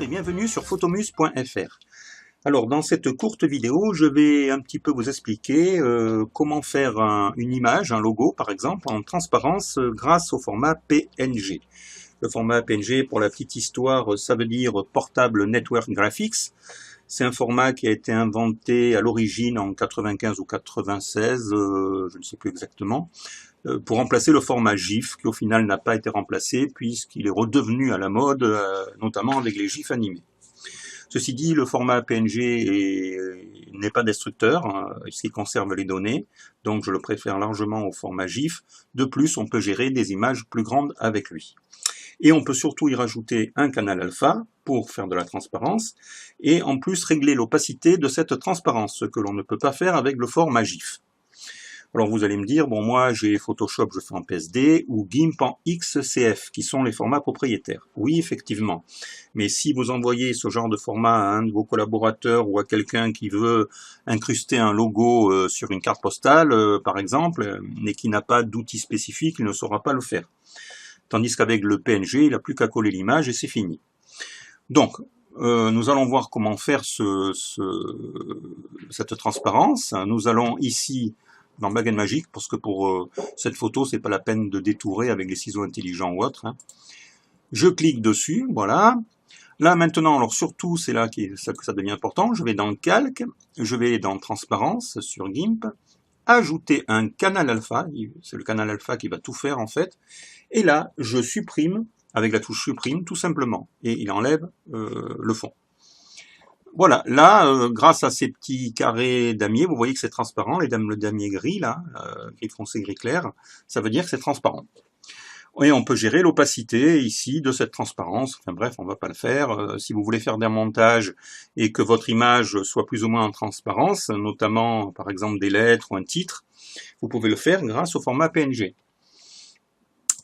bienvenue sur photomuse.fr. Alors dans cette courte vidéo, je vais un petit peu vous expliquer comment faire une image, un logo par exemple, en transparence grâce au format PNG. Le format PNG, pour la petite histoire, ça veut dire Portable Network Graphics. C'est un format qui a été inventé à l'origine en 95 ou 96, je ne sais plus exactement, pour remplacer le format GIF, qui au final n'a pas été remplacé puisqu'il est redevenu à la mode, notamment avec les GIFs animés. Ceci dit, le format PNG n'est pas destructeur, puisqu'il conserve les données, donc je le préfère largement au format GIF. De plus, on peut gérer des images plus grandes avec lui. Et on peut surtout y rajouter un canal alpha pour faire de la transparence, et en plus régler l'opacité de cette transparence, ce que l'on ne peut pas faire avec le format GIF. Alors vous allez me dire, bon moi j'ai Photoshop, je fais en PSD, ou GIMP en XCF, qui sont les formats propriétaires. Oui, effectivement. Mais si vous envoyez ce genre de format à un de vos collaborateurs ou à quelqu'un qui veut incruster un logo sur une carte postale, par exemple, mais qui n'a pas d'outil spécifique, il ne saura pas le faire. Tandis qu'avec le PNG, il n'a plus qu'à coller l'image et c'est fini. Donc, nous allons voir comment faire cette transparence. Nous allons ici dans Baguette Magique, parce que pour cette photo, c'est pas la peine de détourer avec les ciseaux intelligents ou autre. Je clique dessus, voilà. Là maintenant, alors surtout, c'est là que ça devient important, je vais dans Calque, je vais dans Transparence sur GIMP, ajouter un canal alpha, c'est le canal alpha qui va tout faire en fait, et là, je supprime, avec la touche supprime, tout simplement, et il enlève le fond. Voilà, là, grâce à ces petits carrés damier, vous voyez que c'est transparent, le damier gris, là, gris foncé, gris clair, ça veut dire que c'est transparent. Et on peut gérer l'opacité ici de cette transparence, enfin bref, on va pas le faire. Si vous voulez faire des montages et que votre image soit plus ou moins en transparence, notamment par exemple des lettres ou un titre, vous pouvez le faire grâce au format PNG.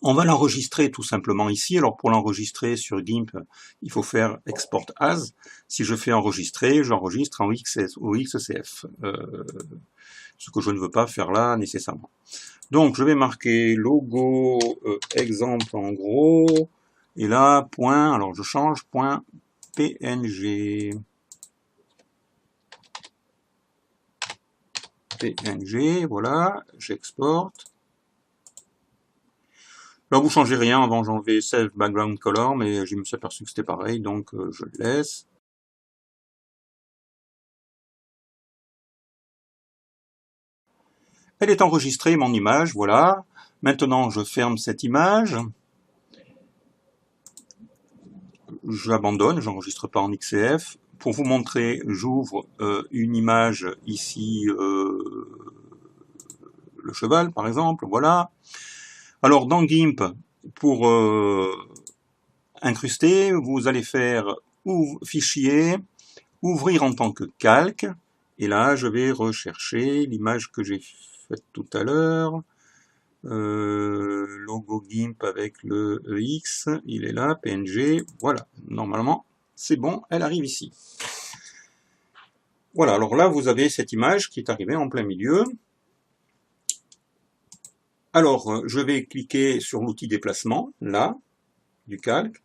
On va l'enregistrer tout simplement ici. Alors pour l'enregistrer sur GIMP, il faut faire Export As. Si je fais enregistrer, j'enregistre en XCF. Ce que je ne veux pas faire là nécessairement. Donc je vais marquer logo exemple en gros. Et là, point, alors je change, point PNG. PNG, voilà, j'exporte. Là, vous changez rien, avant j'enlevais Save Background Color, mais je me suis aperçu que c'était pareil, donc je le laisse. Elle est enregistrée, mon image, voilà. Maintenant, je ferme cette image. J'abandonne, j'enregistre pas en XCF. Pour vous montrer, j'ouvre une image ici, le cheval par exemple, voilà. Alors dans GIMP, pour incruster, vous allez faire fichier, ouvrir en tant que calque, et là je vais rechercher l'image que j'ai faite tout à l'heure, logo GIMP avec le EX, il est là, PNG, voilà, normalement c'est bon, elle arrive ici. Voilà, alors là vous avez cette image qui est arrivée en plein milieu. Alors, je vais cliquer sur l'outil déplacement, là, du calque,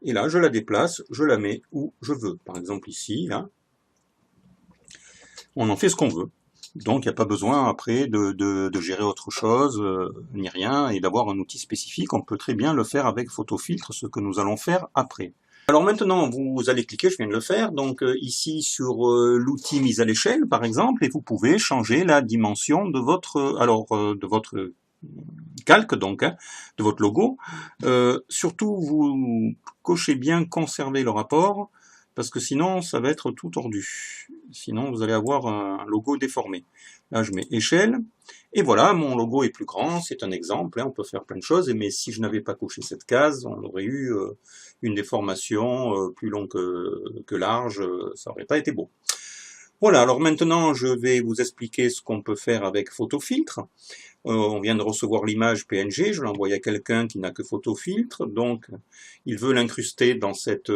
et là, je la déplace, je la mets où je veux. Par exemple, ici, là. On en fait ce qu'on veut. Donc, il n'y a pas besoin, après, de gérer autre chose, ni rien, et d'avoir un outil spécifique. On peut très bien le faire avec PhotoFiltre, ce que nous allons faire après. Alors maintenant, vous allez cliquer, je viens de le faire, donc ici sur l'outil mise à l'échelle, par exemple, et vous pouvez changer la dimension de votre, calque donc, de votre logo. Surtout, vous cochez bien conserver le rapport, parce que sinon, ça va être tout tordu. Sinon, vous allez avoir un logo déformé. Là, je mets échelle, et voilà, mon logo est plus grand, c'est un exemple, on peut faire plein de choses, mais si je n'avais pas coché cette case, on aurait eu une déformation plus longue que large, ça n'aurait pas été beau. Voilà, alors maintenant je vais vous expliquer ce qu'on peut faire avec PhotoFiltre. On vient de recevoir l'image PNG, je l'envoie à quelqu'un qui n'a que PhotoFiltre, donc il veut l'incruster dans cette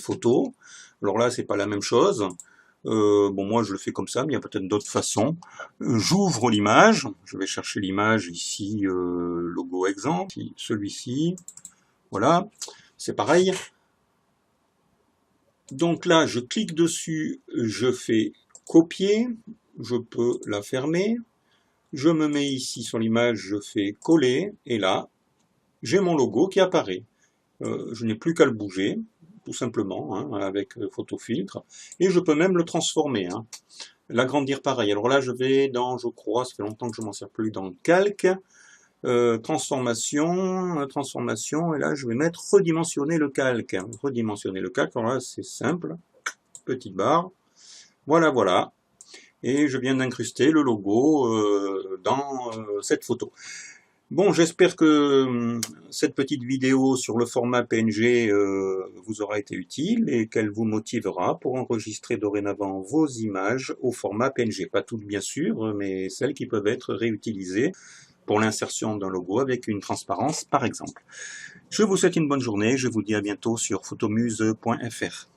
photo. Alors là, c'est pas la même chose. Bon, moi je le fais comme ça, mais il y a peut-être d'autres façons. J'ouvre l'image, je vais chercher l'image ici, logo exemple, celui-ci, voilà, c'est pareil. Donc là, je clique dessus, je fais copier, je peux la fermer, je me mets ici sur l'image, je fais coller, et là, j'ai mon logo qui apparaît. Je n'ai plus qu'à le bouger, tout simplement, hein, avec photofiltre, et je peux même le transformer, hein, l'agrandir pareil. Alors là, je vais dans, je crois, ça fait longtemps que je m'en sers plus, dans calque, transformation, et là, je vais mettre redimensionner le calque. Redimensionner le calque, alors là, c'est simple, petite barre, voilà, voilà. Et je viens d'incruster le logo dans cette photo. Bon, j'espère que cette petite vidéo sur le format PNG vous aura été utile et qu'elle vous motivera pour enregistrer dorénavant vos images au format PNG. Pas toutes bien sûr, mais celles qui peuvent être réutilisées pour l'insertion d'un logo avec une transparence par exemple. Je vous souhaite une bonne journée, je vous dis à bientôt sur photomuse.fr.